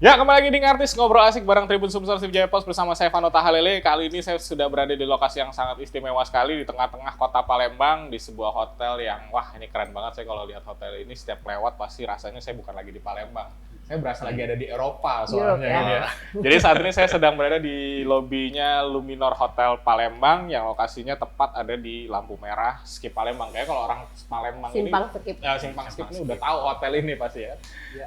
Ya, kembali lagi di Ngartis Ngobrol Asik bareng Tribun Subversif Jaya Pos bersama saya Vano Tahalele. Kali ini saya sudah berada di lokasi yang sangat istimewa sekali di tengah-tengah kota Palembang di sebuah hotel yang wah ini keren banget. Saya kalau lihat hotel ini setiap lewat pasti rasanya saya bukan lagi di Palembang. Saya berasa lagi ada di Eropa soalnya ini ya. Jadi saat ini saya sedang berada di lobinya Luminor Hotel Palembang yang lokasinya tepat ada di lampu merah Skip Palembang. Kayak kalau orang Palembang Simpang ini Skip. Simpang Skip ini udah tahu hotel ini pasti ya.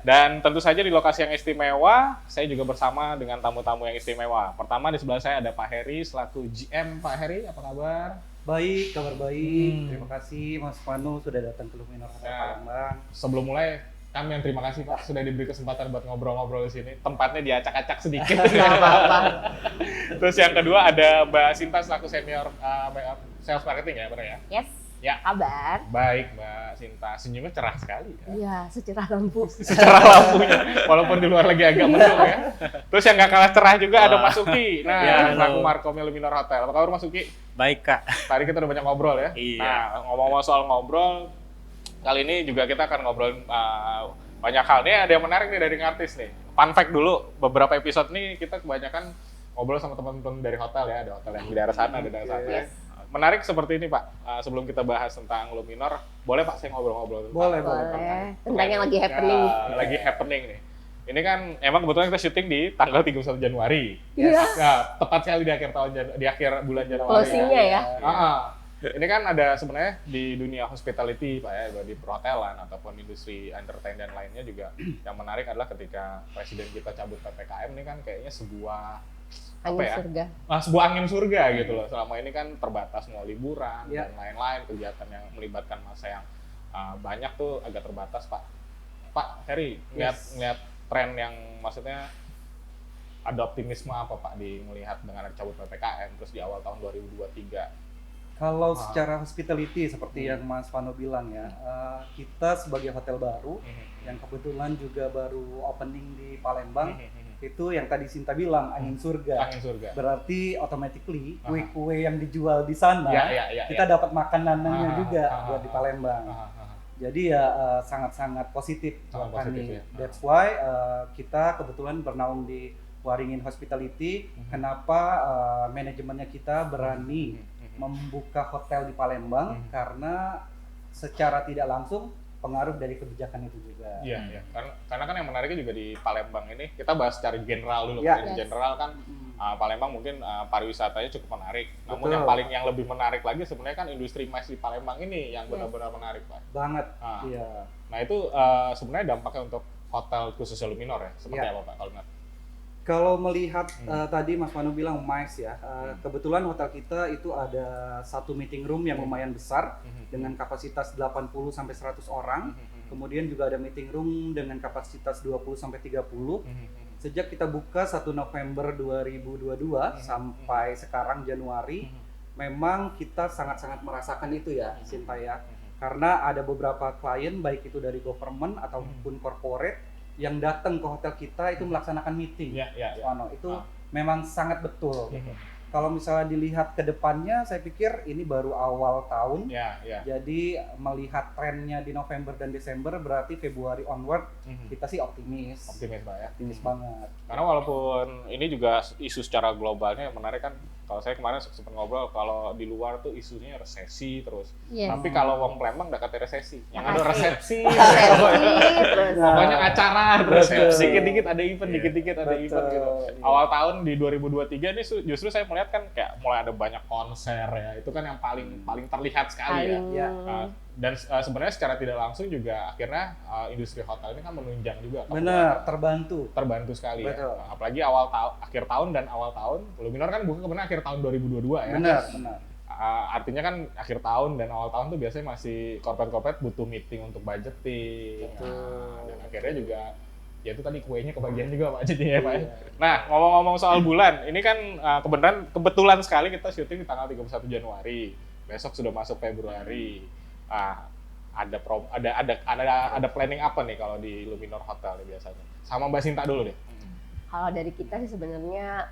Dan tentu saja di lokasi yang istimewa, saya juga bersama dengan tamu-tamu yang istimewa. Pertama di sebelah saya ada Pak Heri selaku GM. Pak Heri, apa kabar? Baik, kabar baik. Terima kasih Mas Vano sudah datang ke Luminor Hotel Palembang. Sebelum mulai, kami yang terima kasih Pak sudah diberi kesempatan buat ngobrol-ngobrol di sini. Tempatnya diacak-acak sedikit. Nggak apa-apa. Terus yang kedua ada Mbak Sinta selaku senior sales marketing ya, benar ya? Yes. Ya. Kabar? Baik Mbak Sinta, senyumnya cerah sekali ya. Iya, secerah lampu. Secara lampunya, walaupun di luar lagi agak mendung ya. Terus yang nggak kalah cerah juga ada Mas Uki. Nah, Ya, selaku Markomnya Luminor Hotel. Apa kabar Mas Uki? Baik Kak. Tadi kita udah banyak ngobrol ya. Iya. Nah, ngomong-ngomong soal ngobrol, kali ini juga kita akan ngobrolin banyak hal. Nih ada yang menarik nih dari Ngartis nih. Fun fact dulu, beberapa episode nih kita kebanyakan ngobrol sama teman-teman dari hotel ya. Ada hotel yang di daerah sana, ada daerah sana. Yes. Menarik seperti ini Pak, sebelum kita bahas tentang Luminor, boleh Pak saya ngobrol-ngobrol tentang Boleh. Tentang yang lagi happening. Lagi happening nih. Ini kan emang kebetulan kita syuting di tanggal 31 Januari. Iya. Nah, tepat sekali di akhir di akhir bulan Januari. Closing-nya ya. Ini kan ada sebenarnya di dunia hospitality Pak ya, di perhotelan ataupun industri entertain dan lainnya juga yang menarik adalah ketika presiden kita cabut PPKM ini kan kayaknya sebuah Angin surga. sebuah angin surga gitu loh. Selama ini kan terbatas mau liburan Ya. dan lain-lain, kegiatan yang melibatkan masa yang banyak tuh agak terbatas Pak. Pak Heri, ngeliat tren yang maksudnya ada optimisme apa Pak di melihat dengan cabut PPKM terus di awal tahun 2023? Kalau secara hospitality seperti yang Mas Vano bilang ya, kita sebagai hotel baru yang kebetulan juga baru opening di Palembang, itu yang tadi Sinta bilang angin surga. Angin surga. Berarti automatically kue-kue yang dijual di sana Ya, kita dapat makanannya juga Ah, buat di Palembang. Jadi ya sangat-sangat positif buat Sangat positif, kami. ya. That's why kita kebetulan bernaung di Waringin Hospitality. Kenapa manajemennya kita berani membuka hotel di Palembang? Karena secara tidak langsung pengaruh dari kebijakan itu juga. Iya, iya. Karena kan yang menariknya juga di Palembang ini, kita bahas secara general dulu. Ya. Di general kan Palembang mungkin pariwisatanya cukup menarik. Namun Betul. yang lebih menarik lagi sebenarnya kan industri MICE di Palembang ini yang benar-benar menarik Pak. Banget. Ah. Iya. Nah itu sebenarnya dampaknya untuk hotel khususnya Luminor ya? Seperti Iya. apa Pak kalau nggak? Kalau melihat tadi Mas Vano bilang MICE ya, kebetulan hotel kita itu ada satu meeting room yang lumayan besar dengan kapasitas 80 sampai 100 orang. Kemudian juga ada meeting room dengan kapasitas 20 sampai 30. Sejak kita buka 1 November 2022 sampai sekarang Januari, memang kita sangat-sangat merasakan itu ya, Sinta ya. Karena ada beberapa klien baik itu dari government ataupun corporate yang datang ke hotel kita itu melaksanakan meeting. Iya, iya, iya. Wano, itu memang sangat betul. Kalau misalnya dilihat ke depannya, saya pikir ini baru awal tahun. Iya, iya. Jadi melihat trennya di November dan Desember, berarti Februari onward kita sih optimis. Optimis Pak ya. Optimis banget. Karena walaupun ini juga isu secara globalnya yang menarik kan, kalau saya kemarin sempat ngobrol kalau di luar tuh isunya resesi terus. Yes. Tapi kalau wong Palembang udah kata resesi, yang ada resepsi. Terus. Pokoknya acara terus Betul. dikit-dikit ada event, dikit-dikit ada Betul. event gitu. Awal tahun di 2023 ini justru saya melihat kan kayak mulai ada banyak konser ya. Itu kan yang paling terlihat sekali ya. Ya. Dan sebenarnya secara tidak langsung juga akhirnya industri hotel ini kan menunjang juga. Benar, Terbantu sekali Betul. ya. Apalagi akhir tahun dan awal tahun. Luminor kan buka kebetulan akhir tahun 2022 ya. benar. Artinya kan akhir tahun dan awal tahun tuh biasanya masih corporate butuh meeting untuk budgeting. Dan akhirnya juga ya itu tadi kuenya kebagian juga Pak jadinya ya Pak. Nah, ngomong-ngomong soal bulan, ini kan kebetulan sekali kita syuting di tanggal 31 Januari. Besok sudah masuk Februari. Ada planning apa nih kalau di Luminor Hotel nih biasanya? Sama Mbak Sinta dulu deh. Kalau dari kita sih sebenarnya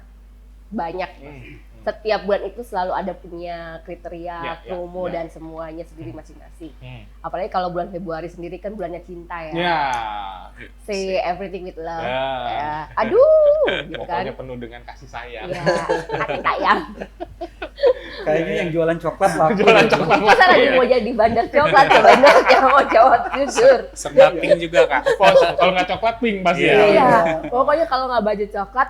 banyak. Setiap bulan itu selalu ada punya kriteria, promo dan semuanya sendiri masing-masing. Apalagi kalau bulan Februari sendiri kan bulannya cinta ya. Say everything with love. Ya. Aduh, gitu kan. Pokoknya penuh dengan kasih sayang. Ya, kasih sayang. Kayaknya yang jualan coklat lah. Jualan coklat. Masa lagi mau jadi bandar coklat ya, bandar yang mau jawab jujur. Serba pink juga Kak. Kalau nggak coklat pink pasti ya. Iya, pokoknya kalau nggak baju coklat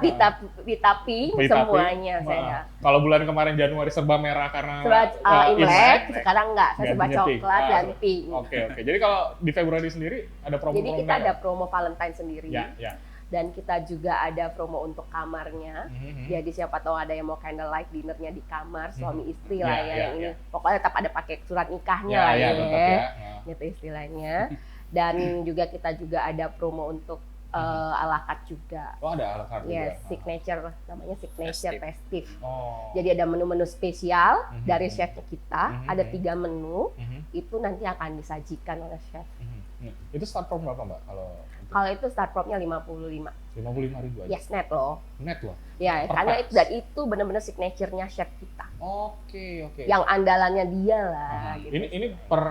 ditaping semuanya saya. Kalau bulan kemarin Januari serba merah karena Imlek, sekarang nggak, saya serba gantinya pink. coklat dan pink. Oke. Jadi kalau di Februari sendiri ada promo. Jadi kita ada promo Valentine sendiri. Ya. Dan kita juga ada promo untuk kamarnya. Jadi siapa tahu ada yang mau candlelight dinnernya di kamar suami istri lah ya yang ini. Pokoknya tetap ada pakai surat nikahnya lah ya. Gitu istilahnya. Dan juga kita juga ada promo untuk à la carte juga. Oh, ada à la carte juga. Signature, namanya signature festive. Oh. Jadi ada menu-menu spesial dari chef kita, ada 3 menu, itu nanti akan disajikan oleh chef. Itu start from berapa Mbak? Kalau itu start from-nya 55. 55.000 aja? Yes, net loh. Net loh? Ya, karena itu, dan itu benar-benar signature-nya chef kita. Oke. Yang andalannya dia lah. Gitu. Ini per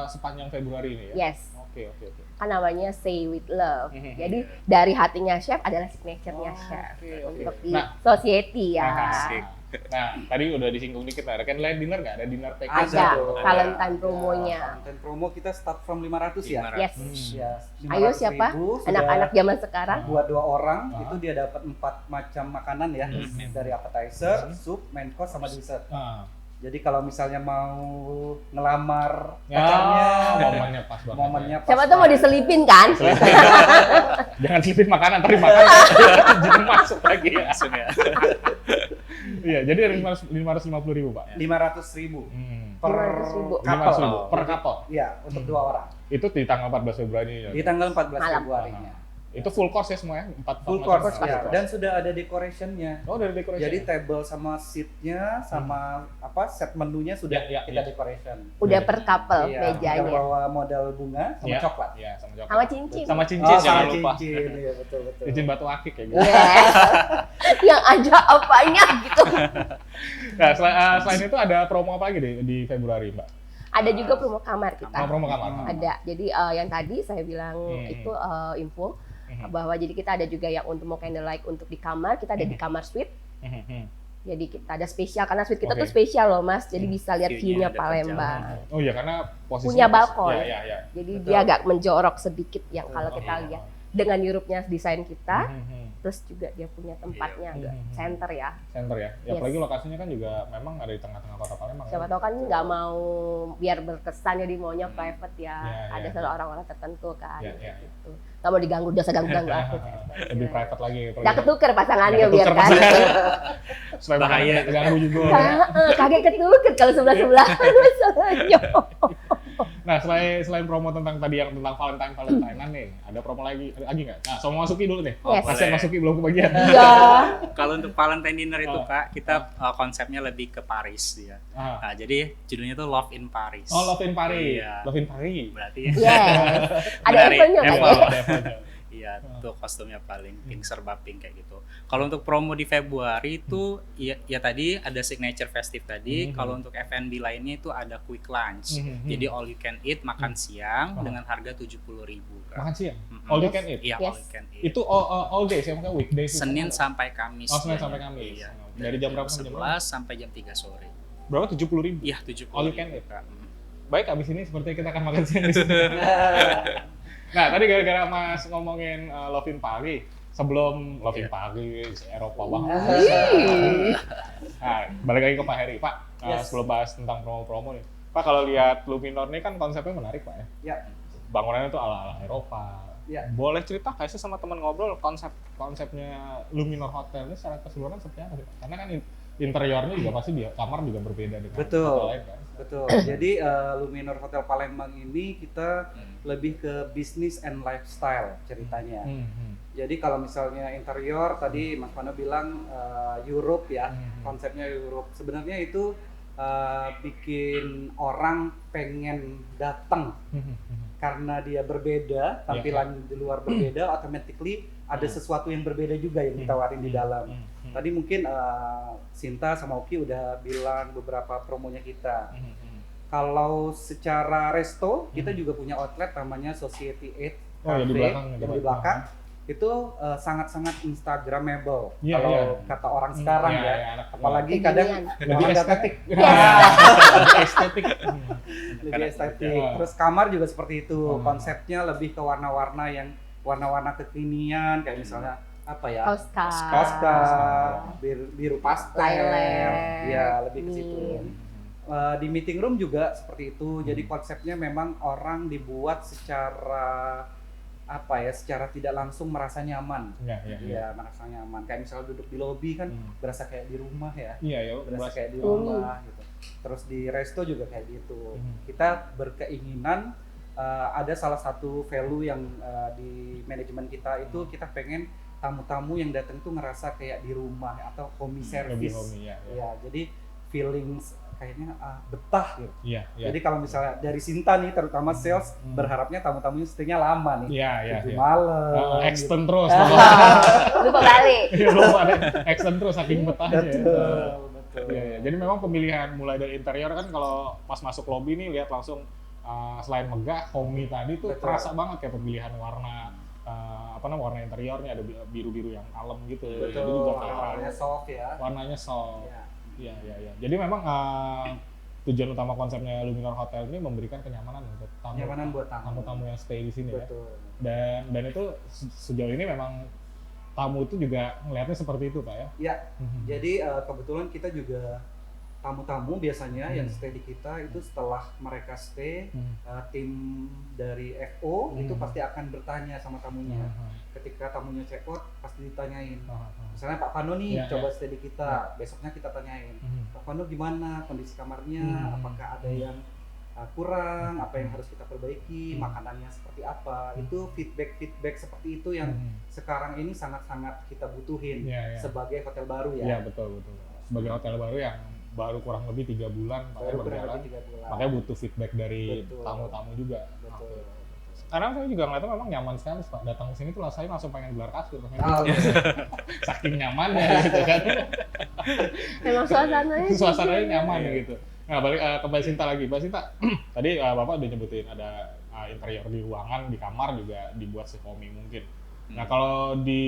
sepanjang Februari ini ya? Yes. Oke. Kan namanya Say with Love. Jadi dari hatinya chef adalah signature-nya chef. Untuk di society ya. Nah, tadi udah disinggung dikit, ada candlelight dinner nggak? Ada dinner package? Ada, Valentine promonya. Valentine promo kita start from 500 ya? Yes. Ya, Ayo siapa? Anak-anak zaman sekarang? Buat 2 orang, itu dia dapat 4 macam makanan ya. Dari appetizer, soup, main course, sama dessert. Jadi kalau misalnya mau ngelamar pacarnya, momennya pas. Siapa tuh mau diselipin kan? Jangan selipin makanan, tapi makanan jadi masuk lagi ya. Iya, jadi 550.000 Pak. 500.000 per couple. Per couple. Iya, untuk 2 orang. Itu di tanggal 14 Februari. Di tanggal 14 Februarinya. Itu full course ya semua ya? Full course ya. Dan sudah ada decoration-nya. Oh, dari decoration. Jadi table sama seat-nya sama set menunya sudah kita decoration. Udah per couple mejanya. Kita bawa model bunga sama coklat. Iya, sama coklat. Sama cincin. Sama cincin jangan lupa. Iya, betul. Cincin batu akik kayak gitu. Yang ada apanya gitu. Nah, selain itu ada promo apa lagi di Februari, Mbak? Ada juga promo kamar kita. Promo kamar. Ada. Jadi yang tadi saya bilang itu info bahwa jadi kita ada juga yang untuk mau candlelight untuk di kamar, kita ada di kamar suite. Jadi kita ada spesial karena suite kita tuh spesial loh Mas. Jadi bisa lihat view-nya Palembang. Oh iya, karena posisinya punya balkon. Ya. Jadi dia agak menjorok sedikit yang kalau kita lihat dengan Europe-nya desain kita. Terus juga dia punya tempatnya agak center ya. Center ya. Ya apalagi lokasinya kan juga memang ada di tengah-tengah kota Palembang. Siapa tahu kan nggak mau biar berkesan jadi maunya private ya. Ada orang-orang tertentu kan. Gitu. Nggak mau diganggu, dosa ganggu aku. Lebih private lagi. Nggak ketuker pasangannya biar kan. Supaya bahaya terganggu juga. Kaget ketuker kalau sebelah-sebelah masalahnya. Nah, selain promo tentang tadi yang tentang Valentine-an nih, ada promo lagi nggak? Nah, sama Masuki dulu nih. Kasian Masuki belum kebagian. Iya. Kalau untuk Valentine dinner itu Kak, kita konsepnya lebih ke Paris dia. Nah, jadi judulnya tuh Love in Paris. Oh, Love in Paris. Iya. Love in Paris. Berarti ada Eiffel-nya kan ya? Iya, tuh kostumnya paling pink, serba pink kayak gitu. Kalau untuk promo di Februari itu ya tadi ada signature festive tadi. Kalau untuk F&B lainnya itu ada quick lunch. Jadi all you can eat makan siang dengan harga 70.000. Makan siang? All you can eat? Iya, all you can eat. Itu all days ya, mungkin weekdays? Senin sampai Kamis. Oh, Senin sampai Kamis. Iya. Dari jam berapa sampai jam berapa? 11 sampai jam 3 sore. Berapa? 70.000? Iya, 70.000. All you can eat? Baik, abis ini sepertinya kita akan makan siang di sini. Nah, tadi gara-gara Mas ngomongin Love in Paris, sebelum Love in Paris, Eropa banget. Nah, balik lagi ke Pak Heri. Pak, sebelum bahas tentang promo-promo nih. Pak, kalau lihat Luminor ini kan konsepnya menarik, Pak ya? Iya. Bangunannya tuh ala-ala Eropa. Ya. Boleh cerita nggak sih sama teman ngobrol konsepnya Luminor Hotel ini secara keseluruhan seperti apa sih? Karena kan interiornya juga pasti kamar juga berbeda dengan hotel lain kan? Betul. Jadi Luminor Hotel Palembang ini kita lebih ke business and lifestyle ceritanya. Jadi kalau misalnya interior tadi Mas Pano bilang Europe ya, konsepnya Europe. Sebenarnya itu bikin orang pengen datang karena dia berbeda, tampilan di luar berbeda, automatically ada sesuatu yang berbeda juga yang ditawarin di dalam. Tadi mungkin Sinta sama Oki udah bilang beberapa promonya kita. Kalau secara resto, kita juga punya outlet namanya Society 8 Oh, ya, di Cafe, belakang, yang di belakang. Itu sangat-sangat Instagramable Iya, kalau iya. kata orang sekarang Iya, ya. iya, anak- Apalagi Kekinian. kadang Lebih orang estetik. estetik. Estetik. Lebih estetik. Iya. Terus kamar juga seperti itu. Hmm. Konsepnya lebih ke warna-warna yang warna-warna kekinian kayak misalnya apa ya? Oscar. Oscar, biru pastel. Lilac. Ya, lebih ke situ. Mint. Di meeting room juga seperti itu. Jadi konsepnya memang orang dibuat secara apa ya? Secara tidak langsung merasa nyaman. Iya, iya. Iya, merasa nyaman. Kayak misalnya duduk di lobi kan berasa kayak di rumah ya. Iya, ya. Berasa kayak di Bumi. rumah gitu. Terus di resto juga kayak gitu. Kita berkeinginan ada salah satu value yang di manajemen kita itu kita pengen tamu-tamu yang datang tuh ngerasa kayak di rumah atau homey Lebih service. homey, ya. Ya, jadi feelings kayaknya betah gitu. Iya, iya. Jadi kalau misalnya dari Sinta nih terutama sales berharapnya tamu-tamunya stay-nya lama nih. Iya, iya. 7 Iya. malam. Extend terus. Lupa balik. Iya, belum ada extend terus saking betahnya. Betul, betul. Iya, iya. Jadi memang pemilihan mulai dari interior kan kalau pas masuk lobby nih lihat langsung selain megah, homey tadi tuh Betul. terasa banget kayak pemilihan warna warna interiornya ada biru-biru yang kalem gitu. Jadi Betul. juga kayak Warnanya soft ya. warnanya soft. Ya. Iya, iya, iya. Jadi memang tujuan utama konsepnya Luminor Hotel ini memberikan kenyamanan untuk Kenyamanan buat tamu. tamu-tamu yang stay di sini ya. Betul. Dan itu sejauh ini memang tamu itu juga ngelihatnya seperti itu, Pak ya. Ya, jadi kebetulan kita juga tamu-tamu biasanya yang stay di kita itu setelah mereka stay, tim dari FO itu pasti akan bertanya sama tamunya. Ketika tamunya check out pasti ditanyain. Misalnya Pak Pano nih Ya, coba stay di kita, besoknya kita tanyain, Pak Pano gimana kondisi kamarnya, apakah ada yang kurang, apa yang harus kita perbaiki, makanannya seperti apa. Itu feedback seperti itu yang sekarang ini sangat-sangat kita butuhin Iya, iya. sebagai hotel baru ya. Iya, betul. Sebagai hotel baru yang baru kurang lebih 3 bulan makanya Baru kurang berjalan, lebih 3 bulan. makanya butuh feedback dari Betul. tamu-tamu juga. Betul. Oke. Karena saya juga ngeliatnya memang nyaman sekali, Pak. Datang ke sini tuh rasanya langsung pengen gelar kasur. Oh, Saking nyamannya gitu kan. Memang suasananya. Suasananya nyaman gitu. Nah, balik ke Mbak Sinta lagi. Mbak Sinta, tadi Bapak udah nyebutin ada interior di ruangan, di kamar juga dibuat se-homey mungkin. Nah, kalau di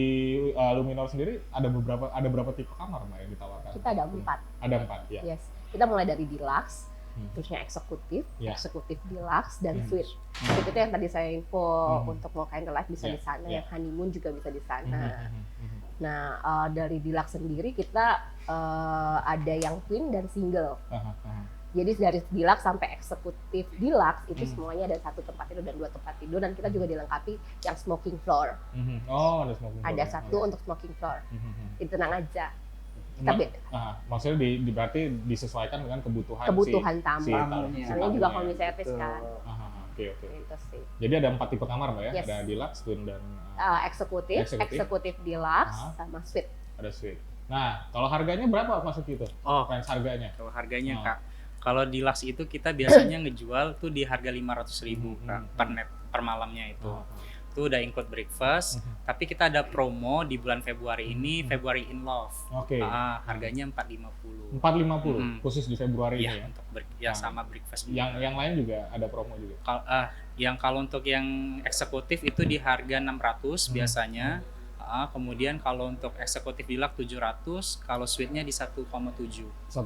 Luminor sendiri ada berapa tipe kamar, Mbak, yang ditawarkan? Kita ada 4. Ada 4, ya. Yes. Kita mulai dari deluxe, terusnya eksekutif, Ya. eksekutif deluxe, dan suite. Suite itu yang tadi saya info untuk mau candlelight bisa Ya, di sana, ya. yang honeymoon juga bisa di sana. Nah, dari deluxe sendiri kita ada yang twin dan single. Jadi dari deluxe sampai eksekutif deluxe itu semuanya ada 1 tempat tidur dan 2 tempat tidur, dan kita juga dilengkapi yang smoking floor. Oh, ada smoking floor. Ada 1 untuk smoking floor. Itu tenang aja. Kita beda. Maksudnya berarti disesuaikan dengan kebutuhan Tamu. tamunya. Soalnya juga home service Betul. kan. Oke. Itu sih. Jadi ada 4 tipe kamar, Mbak ya? Yes. Ada deluxe, twin, dan Eksekutif, eksekutif deluxe, sama suite. ada suite. Nah, kalau harganya berapa masuk itu? Oh, Range harganya? kalau harganya Oh. Kak, kalau di Lux itu kita biasanya ngejual tuh di harga 500.000 Kak, per malamnya itu. Itu udah include breakfast, tapi kita ada promo di bulan Februari ini, February in Love. Oke. Harganya 450. 450 khusus di Februari Iya, ini ya. untuk sama breakfast juga. Yang lain juga ada promo juga. Kalau untuk yang eksekutif itu di harga 600 biasanya. Kemudian kalau untuk eksekutif deluxe 700, kalau suite-nya di 1,7. 1,7.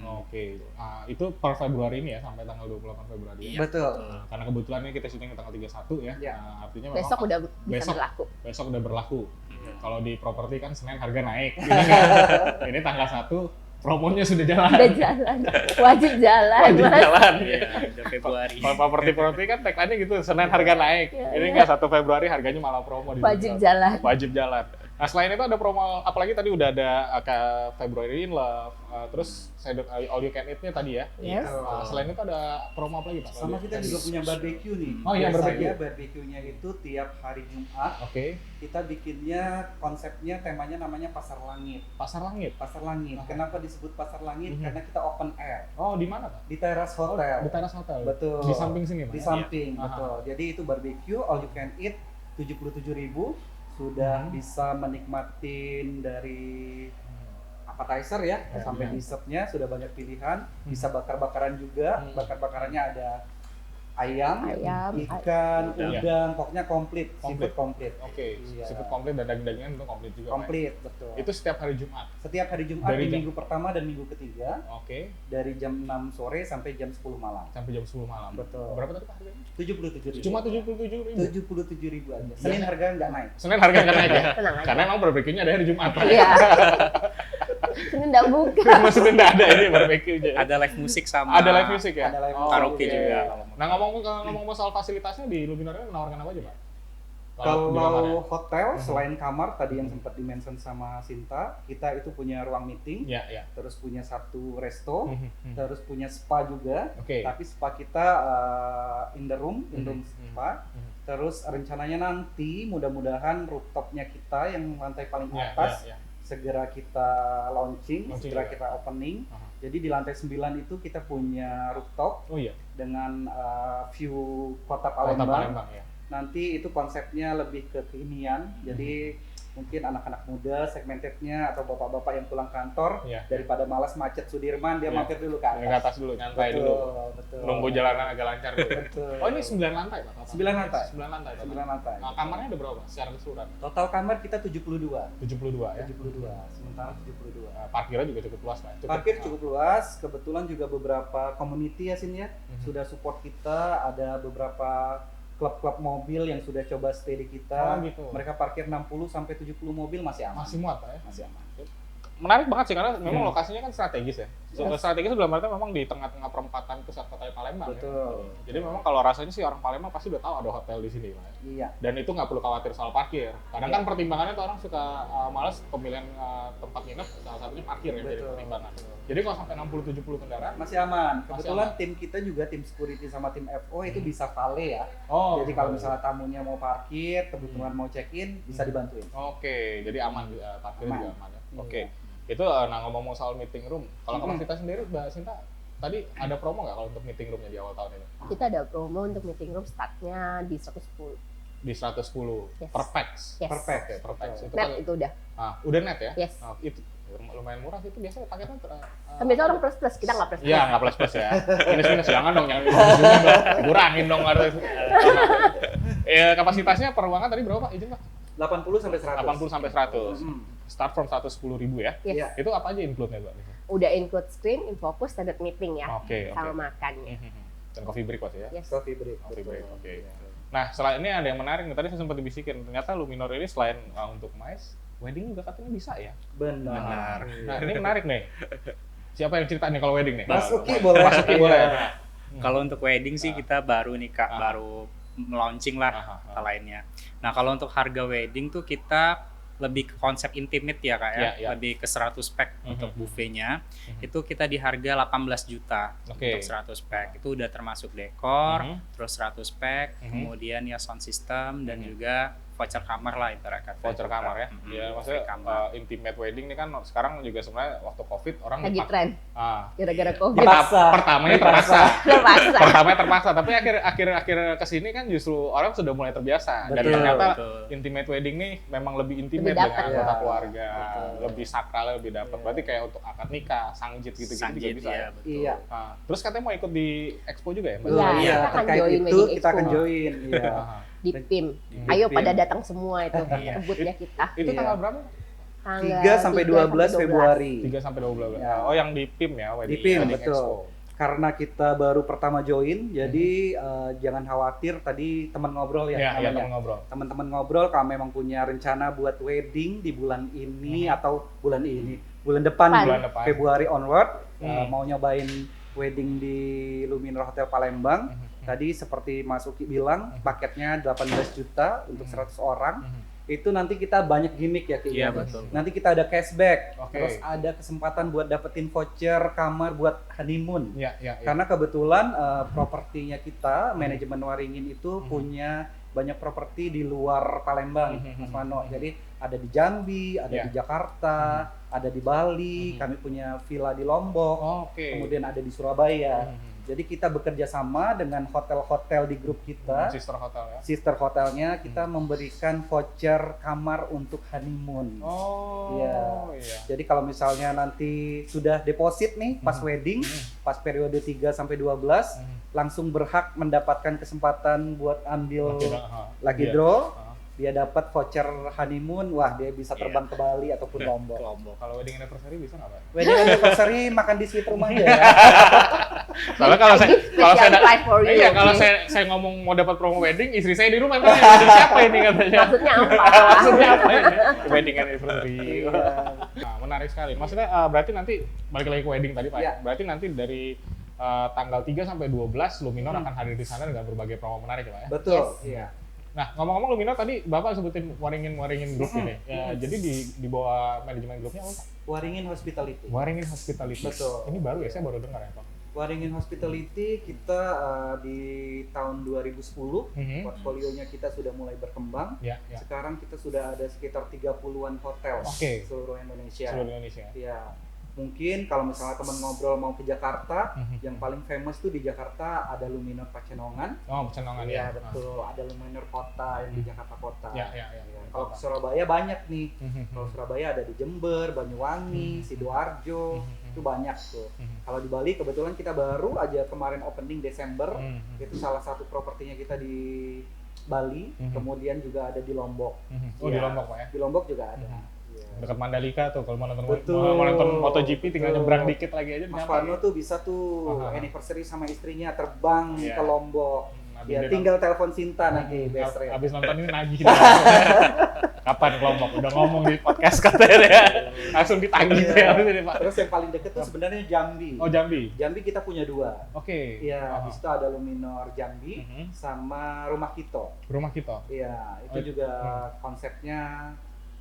Oke. Itu per Februari ini ya, sampai tanggal 28 Februari. Iya. Betul. Karena kebetulan ini kita syuting tanggal 31 ya. Iya. Artinya memang Besok udah bisa besok. berlaku. Besok udah berlaku. Kalau di properti kan Senin harga naik. Ini enggak. Ini tanggal 1 promonya sudah jalan. Udah jalan. Wajib jalan, Wajib Mas. jalan. Iya, udah Februari. Kalau properti kan tagline-nya gitu, Senin harga naik. Iya, Ini iya. enggak 1 Februari harganya malah promo di Wajib Luminor. jalan. Wajib jalan. Nah, selain itu ada promo, apalagi tadi udah ada February in Love, terus all you can eat-nya tadi ya. Yes. Selain itu ada promo apa lagi, Pak? Sama kita juga punya barbecue nih. Oh iya, Biasanya barbecue-nya itu tiap hari Jumat Oke. kita bikinnya konsepnya temanya namanya Pasar Langit. Pasar Langit. Pasar Langit. Kenapa disebut Pasar Langit? Karena kita open air Oh, di mana, Pak? di teras hotel. Di teras hotel. Betul. Di samping sini, Pak. Di samping, Iya. betul. Jadi itu barbecue all you can eat 77.000 sudah bisa menikmatin dari appetizer ya sampai dessertnya sudah banyak pilihan, bisa bakar-bakaran juga. Bakar-bakarannya ada ayam, ikan, udang, pokoknya komplit. Seafood komplit. Oke, Iya. seafood komplit dan daging-dagingan itu komplit juga. Komplit, betul. Itu setiap hari Jumat. Setiap hari Jumat Dari di jam- minggu pertama dan minggu ketiga Oke, dari jam 6 sore sampai jam 10 malam. sampai jam 10 malam. Betul. Berapa tadi Pak harganya? 77.000. Cuma 77.000. 77.000 aja. Senin harga nggak naik. Senin harga nggak naik ya? Tenang aja. Karena emang barbeque-nya ada hari Jumat. Pak. Iya. Senin nggak buka. Emang Senin nggak ada ini barbeque-nya. Ada live musik sama Ada live music ya? Ada live Oh, karaoke oke. juga. Nah ngomong soal fasilitasnya di Luminor ini menawarkan apa aja Pak? di Kalau kamarnya? hotel selain kamar tadi yang sempat dimention sama Sinta, kita itu punya ruang meeting, Ya, ya. terus punya satu resto, Mhm. terus punya spa juga. Oke. Tapi spa kita in the room spa. Terus rencananya nanti mudah-mudahan rooftopnya kita yang lantai paling Ya, atas ya, ya. segera kita launching, segera juga. kita opening. Aha. Jadi di lantai 9 itu kita punya rooftop Oh iya. dengan view kota Kota Palembang. Palembang ya. Nanti itu konsepnya lebih ke kekinian. Jadi mungkin anak-anak muda segmentednya atau bapak-bapak yang pulang kantor Iya. daripada malas macet Sudirman dia Iya. mampir dulu ke Ke atas dulu, nyantai dulu. Betul. Nunggu jalanan agak lancar dulu. Betul. Oh ini 9 lantai Pak? total? 9 lantai. 9 lantai. total. 9 lantai. Nah, kamarnya ada berapa secara keseluruhan? Total kamar kita 72. 72 ya. 72. Sementara 72. Nah, parkirnya juga cukup luas Pak. Parkir cukup luas. Kebetulan juga beberapa community ya Sin ya sudah support kita. Ada beberapa klub-klub mobil yang sudah coba stay di kita. Oh, gitu. Mereka parkir 60 sampai 70 mobil masih aman. Masih muat Pak ya. Masih aman. Menarik banget sih karena memang lokasinya kan strategis ya. Strategis dalam arti memang di tengah-tengah perempatan pusat kota Palembang. Betul. Ya. Jadi memang kalau rasanya sih orang Palembang pasti udah tahu ada hotel di sini Pak. Iya. Dan itu nggak perlu khawatir soal parkir. Kadang kan pertimbangannya tuh orang suka malas pemilihan tempat nginep salah satunya parkir yang jadi Betul. pertimbangan. Jadi kalau sampai 60-70 kendaraan, Masih aman. Kebetulan aman. tim kita juga tim security sama tim FO itu bisa valet ya. oh, Jadi kalau misalnya tamunya mau parkir, kebetulan mau check-in, bisa dibantuin. Oke, jadi aman parkirnya Aman. juga aman ya. Iya. Oke. Itu nah ngomong soal meeting room. Kalau kapasitas sendiri Mbak Sinta tadi ada promo nggak kalau untuk meeting roomnya di awal tahun ini? Kita ada promo untuk meeting room startnya di 110. Di 110 Yes. per pax. Yes. Perfect. Oke, per pax. Itu Net kan itu udah. udah net ya? Yes. Nah, itu lumayan murah sih itu biasanya paketnya Kan biasa orang plus plus, kita nggak plus plus. Iya, nggak plus-plus ya. Minus-minus jangan dong, jangan minus-minus. Kurangin dong harus. Kapasitasnya per ruangan tadi berapa Pak? Izin Pak? 80 sampai 100. 80 sampai 100. Hmm. Start from 110.000 ya. Yes. Iya. Itu apa aja include-nya Pak? Udah include screen, infocus, standard meeting ya. Oke, Sama oke. makannya. Dan coffee break pasti ya. Yes. Coffee break. Coffee break, Betul. oke. Nah, setelah ini ada yang menarik nih. Tadi saya sempat dibisikin, ternyata Luminor ini selain untuk MICE, wedding juga katanya bisa ya. Benar. Nah, ini menarik nih. Siapa yang cerita nih kalau wedding nih? Mas Uki boleh. Mas Uki boleh. Kalau untuk wedding sih kita baru nih Kak, Ah. baru launching lah Ah. lainnya. Nah kalau untuk harga wedding tuh kita lebih ke konsep intimate ya Kak ya, Iya, iya. lebih ke 100 pack untuk buffetnya. Itu kita di harga 18 juta Oke. untuk 100 pack. Itu udah termasuk dekor, Mhm. terus 100 pack, kemudian ya sound system dan juga voucher kamar lah ibaratnya. Voucher kamar ya. Ya, maksudnya Free kamar. intimate wedding ini kan sekarang juga sebenarnya waktu Covid orang Lagi dipak- tren, Ah, gara-gara Iya. COVID. Dipaksa. pertamanya terpaksa. Terpaksa. Pertamanya terpaksa, tapi akhir kesini kan justru orang sudah mulai terbiasa. Dan Betul, ternyata betul. intimate wedding nih memang lebih intimate Lebih dapet. dengan anggota Iya. keluarga, Betul. lebih sakral, lebih dapat. Berarti kayak untuk akad nikah, sangjit gitu-gitu juga Sanjit bisa. ya, Ya? betul. Iya. Nah, terus katanya mau ikut di expo juga ya, Mbak? Iya, Iya, kita akan terkait join itu wedding kita akan expo. join. Iya. Aha. Di PIM. Di Ayo PIM. pada datang semua itu, Iya. sebutnya kita. Itu Iya. tanggal berapa? Tanggal 3 sampai 12 Februari. 3 sampai 12. Ya. Oh, yang di PIM ya, Di PIM, Wedding betul. Expo. Karena kita baru pertama join, jadi jangan khawatir. Tadi teman ngobrol ya, Iya, iya, namanya. teman ngobrol. Teman-teman ngobrol kalau memang punya rencana buat wedding di bulan ini atau bulan depan, Bulan depan. Februari onward, Hmm. mau nyobain wedding di Luminor Hotel Palembang. Tadi seperti Mas Uki bilang, paketnya 18 juta untuk 100 orang. Itu nanti kita banyak gimmick ya, Ki. Iya, betul. Nanti kita ada cashback, Oke. terus ada kesempatan buat dapetin voucher kamar buat honeymoon. Iya, iya, iya. Karena kebetulan propertinya kita, manajemen Waringin itu punya banyak properti di luar Palembang, Mas Mano. Jadi ada di Jambi, ada Iya. di Jakarta, ada di Bali, kami punya villa di Lombok, Oke. kemudian ada di Surabaya. Jadi kita bekerja sama dengan hotel-hotel di grup kita, Sister hotel ya. sister hotelnya, kita memberikan voucher kamar untuk honeymoon. Oh, Iya. iya. Jadi kalau misalnya nanti sudah deposit nih pas wedding, pas periode 3 sampai 12, langsung berhak mendapatkan kesempatan buat ambil lagi Iya. draw. Ah. Dia dapat voucher honeymoon, wah dia bisa terbang ke Bali ataupun Lombok. Lombok. Kalau wedding anniversary bisa nggak, Pak? Wedding anniversary makan di suite rumah aja ya. Soalnya kalau saya Special price for you, iya, oke. kalau saya ngomong mau dapat promo wedding, istri saya di rumah emang wedding siapa ini katanya? Maksudnya apa? Maksudnya apa ini? Wedding anniversary. Iya. Nah, menarik sekali. Maksudnya berarti nanti balik lagi ke wedding tadi, Pak. Iya. Berarti nanti dari tanggal 3 sampai 12 Luminor akan hadir di sana dengan berbagai promo menarik ya, Pak ya? Betul. Yes. Iya. Nah, ngomong-ngomong Luminor tadi Bapak sebutin waringin grup ini. Ya, jadi di bawah manajemen grupnya apa, Pak? Waringin Hospitality. Waringin Hospitality. Betul. Ini baru ya, saya baru dengar ya, Pak. Waringin Hospitality kita di tahun 2010 portfolionya kita sudah mulai berkembang. Ya, ya. Sekarang kita sudah ada sekitar 30-an hotel Oke. seluruh Indonesia. Seluruh Indonesia. Ya, mungkin kalau misalnya teman ngobrol mau ke Jakarta, yang paling famous tuh di Jakarta ada Luminor Pacenongan. Oh, Pecenongan ya. Iya betul, ada Luminor Kota yang di Jakarta Kota. Ya, ya, ya. Kalau ke Surabaya banyak nih. Kalau Surabaya ada di Jember, Banyuwangi, Sidoarjo, itu banyak tuh. Kalau di Bali kebetulan kita baru aja kemarin opening Desember, itu salah satu propertinya kita di Bali, kemudian juga ada di Lombok. Oh, di Iya. Lombok, Pak ya. Di Lombok juga ada. Iya. Dekat Mandalika tuh, kalau mau nonton Betul. mau nonton MotoGP tinggal Betul. nyebrang dikit lagi aja Mas nyampe. Fano tuh bisa tuh anniversary sama istrinya terbang Iya. ke Lombok. Habis Ya dia tinggal telepon Sinta nanti best rate. Abis nonton ini nagih. Kapan ke Lombok? Udah ngomong di podcast katanya ya. Langsung ditagih Iya. ya habis ini, Pak. Terus yang paling deket tuh sebenarnya Jambi. Oh, Jambi. Jambi kita punya 2. Oke. Iya, di situ ada Luminor Jambi Mhm. sama Rumah Kito. Rumah kita. Iya, itu Oh, juga konsepnya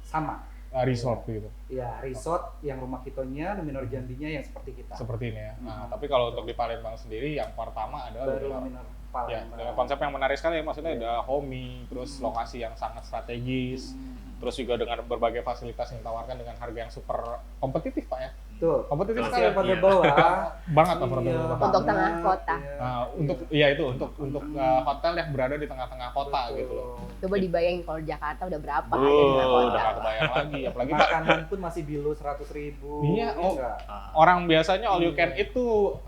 sama. Resort gitu. Iya, resort yang Rumah Kitonya, Luminor Jambinya yang seperti kita. Seperti ini ya. Nah, tapi kalau untuk di Palembang sendiri yang pertama adalah Baru Luminor. Luminor Ya, Palembang. dengan konsep yang menarik sekali ya, maksudnya ada homey, terus lokasi yang sangat strategis, terus juga dengan berbagai fasilitas yang ditawarkan dengan harga yang super kompetitif, Pak ya. Tuh, Kompetitif masih sekali. affordable lah. Banget Iya, affordable banget. Untuk tengah banget, kota. iya. Nah, untuk hotel yang berada di tengah-tengah kota Betul. gitu loh. Coba dibayangin kalau Jakarta udah berapa harga di tengah Udah kota. gak kebayang lagi, apalagi Pak, Makanan pun masih below 100.000. Iya, oh. enggak? orang biasanya all you can eat tuh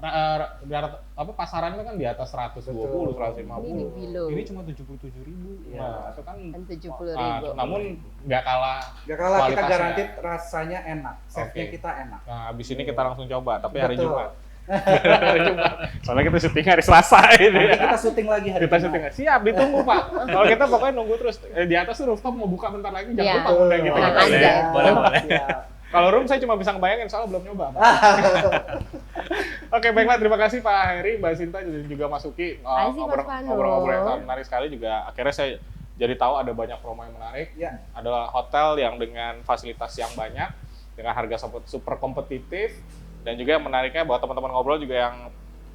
pasarannya kan di atas 120, Betul. 150. Ini below. Ini cuma 77.000. Iya. Nah, itu kan Kan 70.000. namun nggak kalah. Gak kalah kita Kualitasnya. garanti rasanya enak, chefnya Oke. kita enak. Nah, abis ini kita langsung coba, tapi hari Betul. Jumat. Hari Jumat. Soalnya kita syuting hari Selasa ini. Nanti kita syuting lagi hari Kita Jumat. syuting. Siap, ditunggu Pak. Kalau kita pokoknya nunggu terus. Di atas tuh rooftop mau buka bentar lagi, jangan Iya. lupa undang kita. Tenang gitu. aja. Boleh, boleh. Siap. Kalau room saya cuma bisa ngebayangin, soalnya belum nyoba. Pak. Oke, baiklah. Terima kasih Pak Heri, Mbak Sinta, dan juga Mas Uki. Makasih, Mas Vano. Ngobrol-ngobrol yang sangat menarik sekali juga. Akhirnya saya jadi tahu ada banyak promo yang menarik. Ya. Ada hotel yang dengan fasilitas yang banyak, dengan harga super kompetitif, dan juga yang menariknya buat teman-teman ngobrol juga yang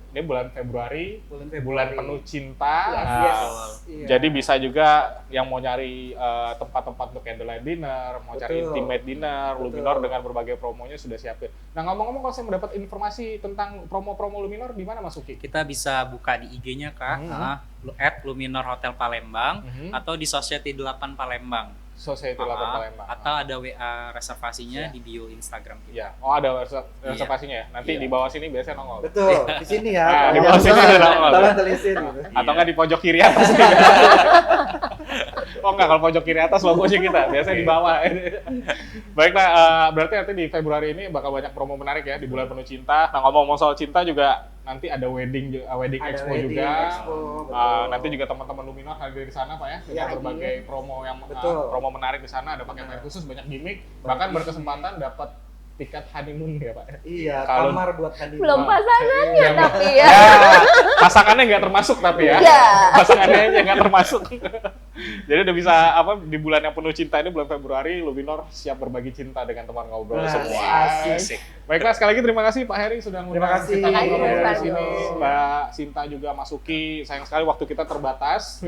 ini bulan Februari, bulan penuh cinta. Yes, Nah, yes. Iya. jadi bisa juga yang mau nyari tempat-tempat untuk candlelight dinner, mau cari Betul. intimate dinner, Betul. Luminor dengan berbagai promonya sudah siapin. Nah, ngomong-ngomong, kalau saya mendapat informasi tentang promo-promo Luminor di mana Mas Uki? Kita bisa buka di IG-nya Kak, @Luminor Hotel Palembang atau di Society 8 Palembang. Society 8 Palembang. Atau ada WA reservasinya di bio Instagram kita. Ya, oh ada reservasinya ya. Nanti Iya. di bawah sini biasanya nongol. Betul, di sini ya. Nah, di bawah sini ada nongol. Tolong tulisin gitu. Atau nggak di pojok kiri atas nih. Oh enggak, kalau pojok kiri atas logonya kita, biasanya di bawah. Baiklah, berarti nanti di Februari ini bakal banyak promo menarik ya di bulan penuh cinta. Nah, ngomong-ngomong soal cinta juga nanti ada wedding Ada expo wedding juga. expo, betul. Nanti juga teman-teman Luminor hadir di sana Pak ya, dengan Ya, berbagai promo yang Betul. promo menarik di sana, ada paket khusus, banyak gimmick, bahkan berkesempatan dapat tiket honeymoon ya Pak ya. Iya, Kalau- kamar buat honeymoon. Belum pasangannya Iya, tapi Ya, ya. pasangannya nggak termasuk tapi ya. Iya. Pasangannya aja nggak termasuk. Jadi udah bisa di bulan yang penuh cinta ini, bulan Februari, Luminor siap berbagi cinta dengan teman ngobrol Nah, semua. asik. Baiklah, sekali lagi terima kasih Pak Heri sudah Terima kasih. kita ngobrol Terima di kasih, sini. Mas. Mbak Sinta juga Mas Uki, sayang sekali waktu kita terbatas.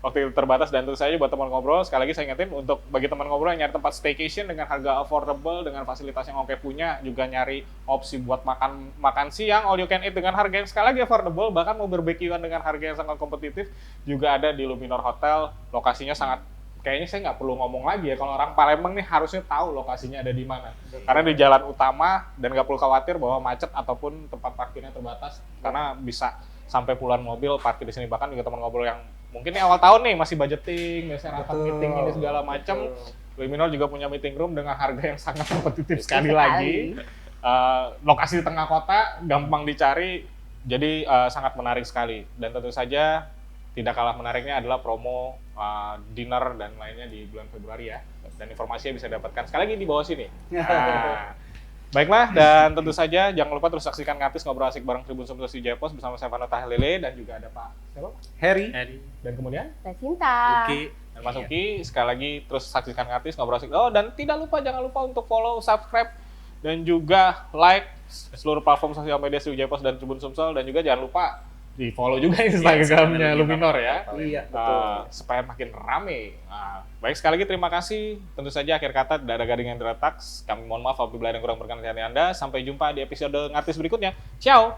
Waktu kita terbatas, dan tentu saja buat teman ngobrol, sekali lagi saya ingetin untuk bagi teman ngobrol yang nyari tempat staycation dengan harga affordable, dengan fasilitas fasilitas yang oke punya, juga nyari opsi buat makan siang all you can eat dengan harga yang sekali lagi affordable, bahkan mau barbekyuan dengan harga yang sangat kompetitif juga ada di Luminor Hotel. Lokasinya sangat, kayaknya saya nggak perlu ngomong lagi ya, kalau orang Palembang nih harusnya tahu lokasinya ada di mana. Karena di jalan utama dan nggak perlu khawatir bahwa macet ataupun tempat parkirnya terbatas, karena bisa sampai puluhan mobil parkir di sini. Bahkan juga teman ngobrol yang mungkin ini awal tahun nih masih budgeting, biasanya rapat meeting ini segala macam. Luminor juga punya meeting room dengan harga yang sangat kompetitif sekali lagi. Lokasi di tengah kota, gampang dicari, jadi sangat menarik sekali. Dan tentu saja tidak kalah menariknya adalah promo dinner dan lainnya di bulan Februari ya. Dan informasinya bisa dapatkan sekali lagi di bawah sini. Baiklah, dan tentu saja jangan lupa terus saksikan Ngatis Ngobrol Asik bareng Tribun Sumsel Wijaya Pos bersama saya Vano Tahlele dan juga ada Pak siapa? Harry. Dan kemudian Teh Cinta. Uki. dan Mas Uki. Sekali lagi terus saksikan Ngatis Ngobrol Asik. Oh, dan jangan lupa untuk follow, subscribe dan juga like seluruh platform sosial media Sriwijaya Pos dan Tribun Sumsel, dan juga jangan lupa di follow juga Instagramnya Luminor ya. Iya, betul. Supaya makin rame. Baik, sekali lagi terima kasih. Tentu saja akhir kata tidak ada gading yang terletak. Kami mohon maaf apabila ada yang kurang berkenan di hati Anda. Sampai jumpa di episode Ngatis berikutnya. Ciao.